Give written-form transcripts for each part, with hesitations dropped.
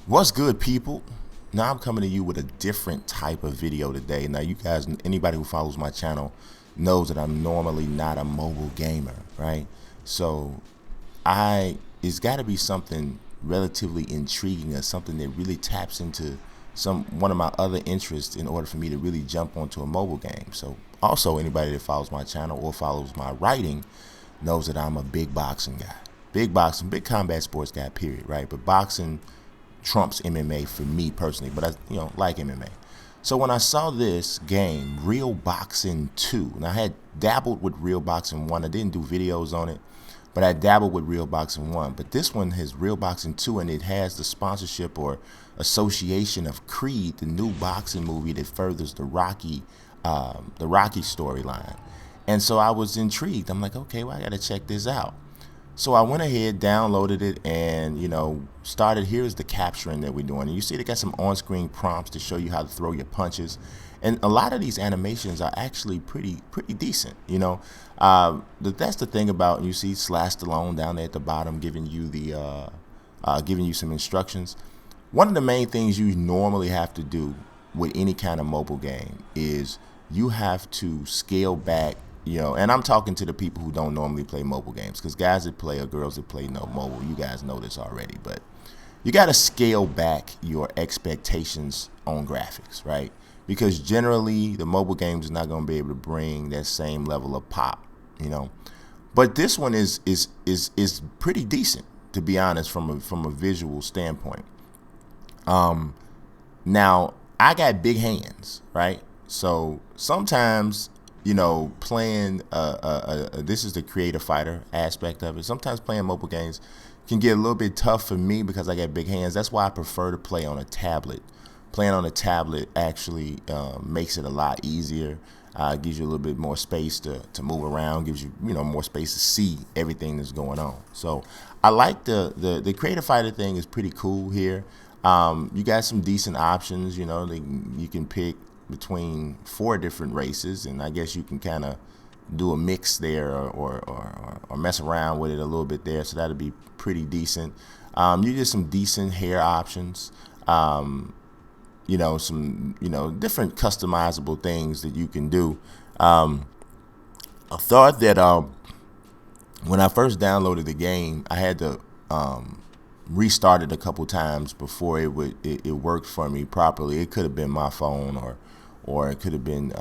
What's good, people? Now I'm coming to you with a different type of video today. Now, you guys, anybody who follows my channel knows that I'm normally not a mobile gamer, right? So it's got to be something relatively intriguing or something that really taps into one of my other interests in order for me to really jump onto a mobile game. So also, anybody that follows my channel or follows my writing knows that I'm a big boxing guy. Big boxing, big combat sports guy, period, right? But boxing trumps MMA for me personally, but I like MMA. So when I saw this game, Real Boxing 2, and I had dabbled with Real Boxing 1, I didn't do videos on it, but I dabbled with Real Boxing 1. But this one has Real Boxing 2, and it has the sponsorship or association of Creed, the new boxing movie that furthers the Rocky storyline. And so I was intrigued. I'm like, okay, well, I got to check this out. So I went ahead, downloaded it, and started. Here's the capturing that we're doing. And you see they got some on-screen prompts to show you how to throw your punches, and a lot of these animations are actually pretty decent. That's the thing about, you see Slash Stallone down there at the bottom giving you giving you some instructions. One of the main things you normally have to do with any kind of mobile game is you have to scale back. And I'm talking to the people who don't normally play mobile games, because guys that play or girls that play no mobile, you guys know this already, but you got to scale back your expectations on graphics, right? Because generally the mobile games is not going to be able to bring that same level of pop, But this one is pretty decent, to be honest, from a visual standpoint. Now I got big hands, right? So sometimes playing this is the creative fighter aspect of it. Sometimes playing mobile games can get a little bit tough for me because I got big hands. That's why I prefer to play on a tablet. Playing on a tablet actually makes it a lot easier. Gives you a little bit more space to move around. Gives you more space to see everything that's going on. So I like the creative fighter thing is pretty cool here. You got some decent options. You can pick between 4 different races, and I guess you can kind of do a mix there or mess around with it a little bit there, so that'll be pretty decent. You get some decent hair options, some different customizable things that you can do. I thought that when I first downloaded the game, I had to restart it a couple times before it worked for me properly. It could have been my phone, or it could have been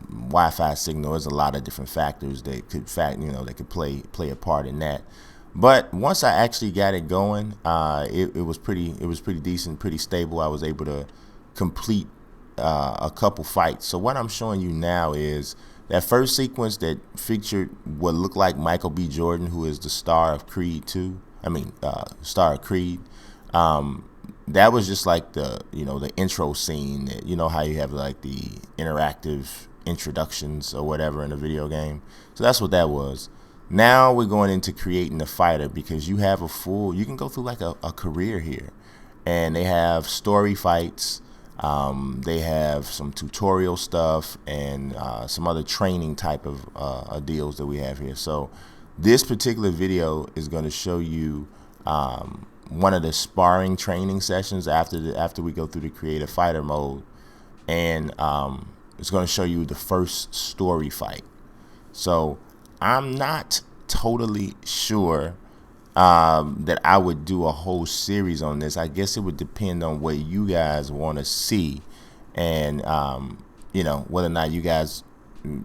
Wi-Fi signal. There's a lot of different factors that could play a part in that. But once I actually got it going, it was pretty decent, pretty stable. I was able to complete a couple fights. So what I'm showing you now is that first sequence that featured what looked like Michael B. Jordan, who is the star of Creed 2. Star of Creed. That was just like the intro scene. How you have like the interactive introductions or whatever in a video game. So that's what that was. Now we're going into creating the fighter, because you have you can go through like a career here, and they have story fights. They have some tutorial stuff and some other training type of deals that we have here. So this particular video is going to show you one of the sparring training sessions after we go through the creative fighter mode, and it's going to show you the first story fight. So I'm not totally sure that I would do a whole series on this. I guess it would depend on what you guys want to see, and whether or not you guys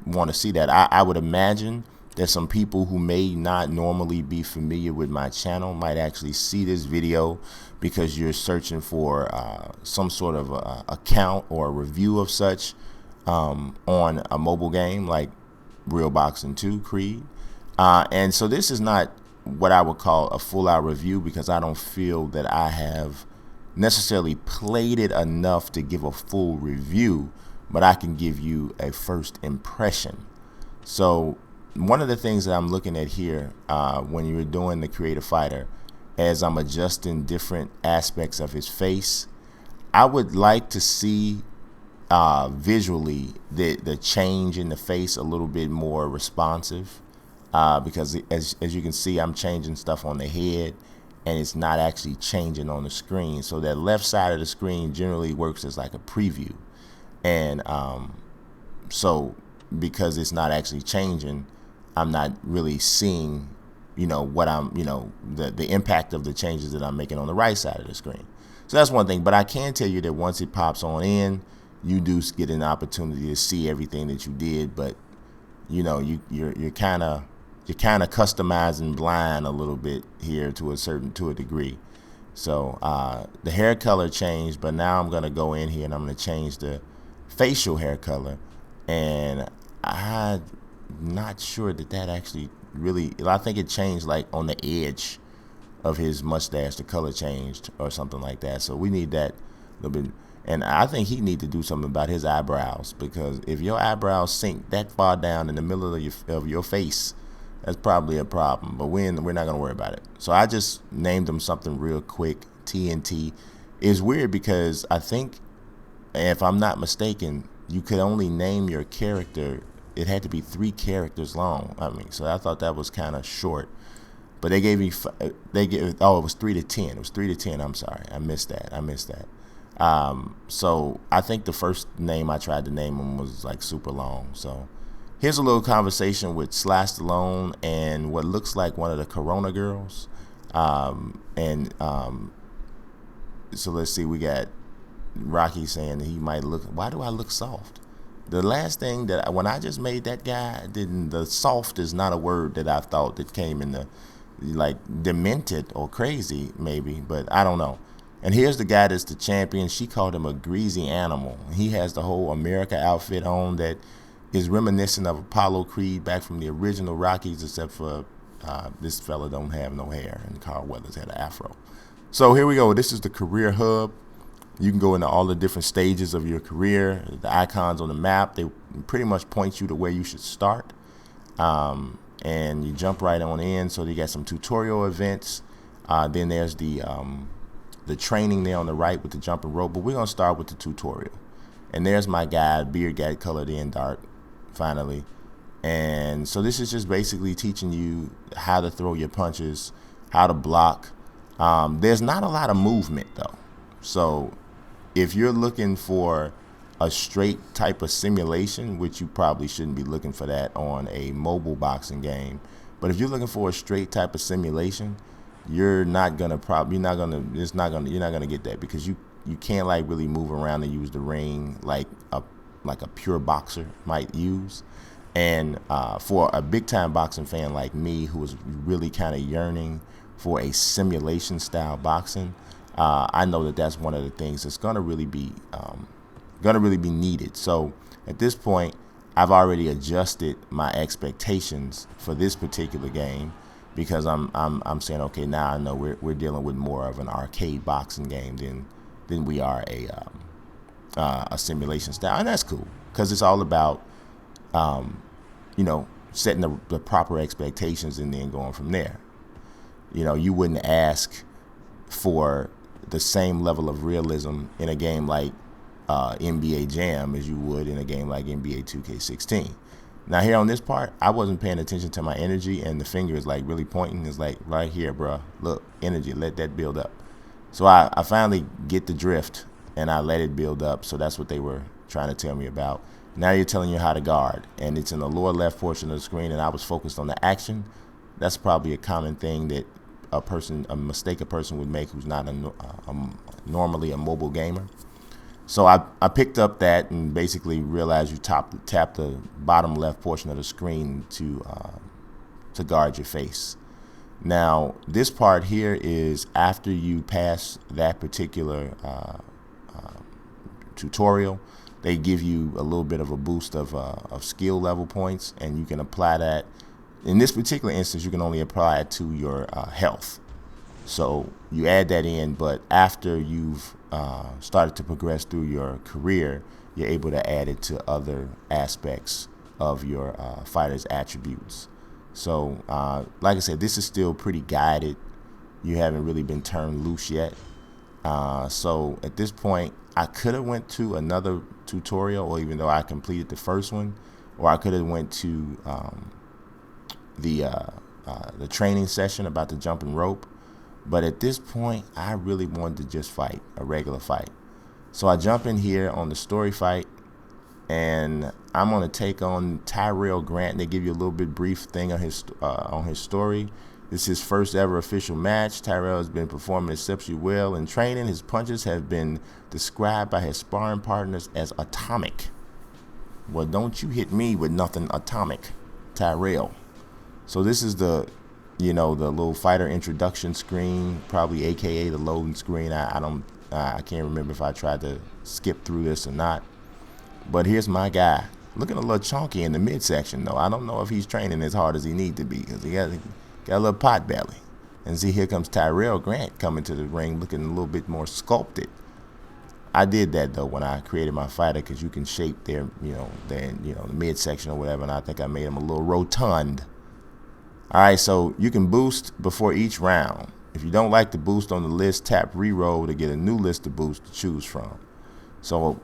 want to see that. I would imagine there's some people who may not normally be familiar with my channel might actually see this video because you're searching for some sort of account or a review of such on a mobile game like Real Boxing 2 Creed. And so this is not what I would call a full-out review, because I don't feel that I have necessarily played it enough to give a full review, but I can give you a first impression. So one of the things that I'm looking at here when you're doing the creative fighter, as I'm adjusting different aspects of his face, I would like to see visually the change in the face a little bit more responsive, because as you can see, I'm changing stuff on the head, and it's not actually changing on the screen. So that left side of the screen generally works as like a preview. And so because it's not actually changing, I'm not really seeing, what I'm, the impact of the changes that I'm making on the right side of the screen. So that's one thing. But I can tell you that once it pops on in, you do get an opportunity to see everything that you did. But you're kind of customizing blind a little bit here to a degree. So the hair color changed, but now I'm gonna go in here and I'm gonna change the facial hair color, and I'm not sure that actually really. I think it changed like on the edge of his mustache. The color changed or something like that. So we need that a little bit. And I think he need to do something about his eyebrows, because if your eyebrows sink that far down in the middle of your face, that's probably a problem. But we're not going to worry about it. So I just named him something real quick, TNT. It's weird because I think, if I'm not mistaken, you could only name your character. It had to be 3 characters long. So I thought that was kind of short. But it was 3 to 10. It was 3 to 10. I'm sorry. I missed that. So I think the first name I tried to name him was like super long. So here's a little conversation with Sly Stallone and what looks like one of the Corona girls. So let's see. We got Rocky saying that he might look. Why do I look soft? The last thing that when I just made that guy, the soft is not a word that I thought that came in the like demented or crazy maybe, but I don't know. And here's the guy that's the champion. She called him a greasy animal. He has the whole America outfit on that is reminiscent of Apollo Creed back from the original Rockies, except for this fella don't have no hair, and Carl Weathers had an afro. So here we go. This is the career hub. You can go into all the different stages of your career. The icons on the map, they pretty much point you to where you should start. And you jump right on in. So you got some tutorial events. Then there's the training there on the right with the jumping rope. But we're going to start with the tutorial. And there's my guy, beard got colored in dark, finally. And so this is just basically teaching you how to throw your punches, how to block. There's not a lot of movement, though. So if you're looking for a straight type of simulation, which you probably shouldn't be looking for that on a mobile boxing game, but if you're looking for a straight type of simulation, you're not gonna get that, because you can't like really move around and use the ring like a pure boxer might use. And for a big time boxing fan like me, who is really kind of yearning for a simulation style boxing, I know that that's one of the things that's gonna really be needed. So at this point, I've already adjusted my expectations for this particular game, because I'm saying, okay, now I know we're dealing with more of an arcade boxing game than we are a simulation style, and that's cool, because it's all about setting the proper expectations and then going from there. You wouldn't ask for the same level of realism in a game like NBA Jam as you would in a game like NBA 2K16. Now here on this part, I wasn't paying attention to my energy, and the finger is like really pointing. It's like right here, bro. Look, energy, let that build up. So I finally get the drift, and I let it build up. So that's what they were trying to tell me about. Now you're telling you how to guard, and it's in the lower left portion of the screen, and I was focused on the action. That's probably a common thing that a mistake a person would make who's not normally a mobile gamer. So I picked up that and basically realized you tap the bottom left portion of the screen to guard your face. Now this part here is after you pass that particular tutorial. They give you a little bit of a boost of skill level points, and you can apply that. In this particular instance, you can only apply it to your health. So you add that in, but after you've started to progress through your career, you're able to add it to other aspects of your fighter's attributes. So like I said, this is still pretty guided. You haven't really been turned loose yet. So at this point, I could have went to another tutorial, or even though I completed the first one, or I could have went to the training session about the jumping rope. But at this point, I really wanted to just fight a regular fight. So I jump in here on the story fight, and I'm gonna take on Tyrell Grant. They give you a little bit brief thing on his story. This is his first ever official match. Tyrell has been performing exceptionally well in training. His punches have been described by his sparring partners as atomic. Well, don't you hit me with nothing atomic, Tyrell. So this is the little fighter introduction screen, probably AKA the loading screen. I can't remember if I tried to skip through this or not. But here's my guy, looking a little chunky in the midsection though. I don't know if he's training as hard as he need to be, because he got a little pot belly. And see, here comes Tyrell Grant coming to the ring looking a little bit more sculpted. I did that though when I created my fighter, because you can shape the midsection or whatever, and I think I made him a little rotund. All right, so you can boost before each round. If you don't like the boost on the list, tap reroll to get a new list of boosts to choose from. So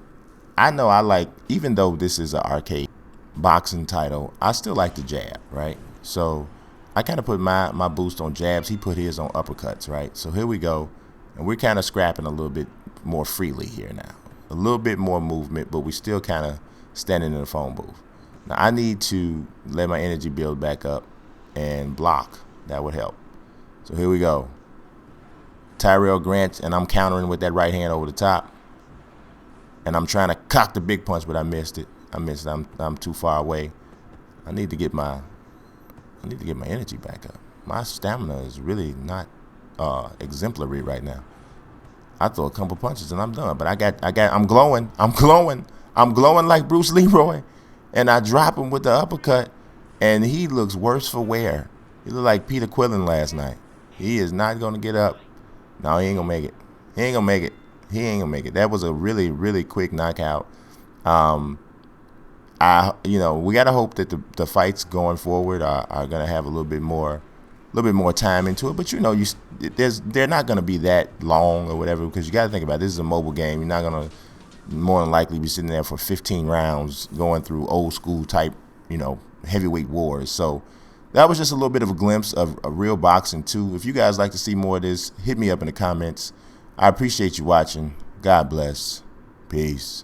I know even though this is an arcade boxing title, I still like the jab, right? So I kind of put my boost on jabs. He put his on uppercuts, right? So here we go. And we're kind of scrapping a little bit more freely here now. A little bit more movement, but we still kind of standing in the phone booth. Now I need to let my energy build back up and block. That would help. So here we go. Tyrell Grant, and I'm countering with that right hand over the top. And I'm trying to cock the big punch, but I missed it. I'm too far away. I need to get my energy back up. My stamina is really not exemplary right now. I throw a couple punches and I'm done. But I'm glowing. I'm glowing like Bruce Leroy. And I drop him with the uppercut, and he looks worse for wear. He looked like Peter Quillen last night. He is not gonna get up. No, he ain't gonna make it. He ain't gonna make it. That was a really, really quick knockout. We gotta hope that the fights going forward are gonna have a little bit more time into it. But they're not gonna be that long or whatever, because you gotta think about it. This is a mobile game. You're not gonna more than likely be sitting there for 15 rounds going through old school type, heavyweight wars. So that was just a little bit of a glimpse of real boxing too. If you guys like to see more of this, hit me up in the comments. I appreciate you watching. God bless. Peace.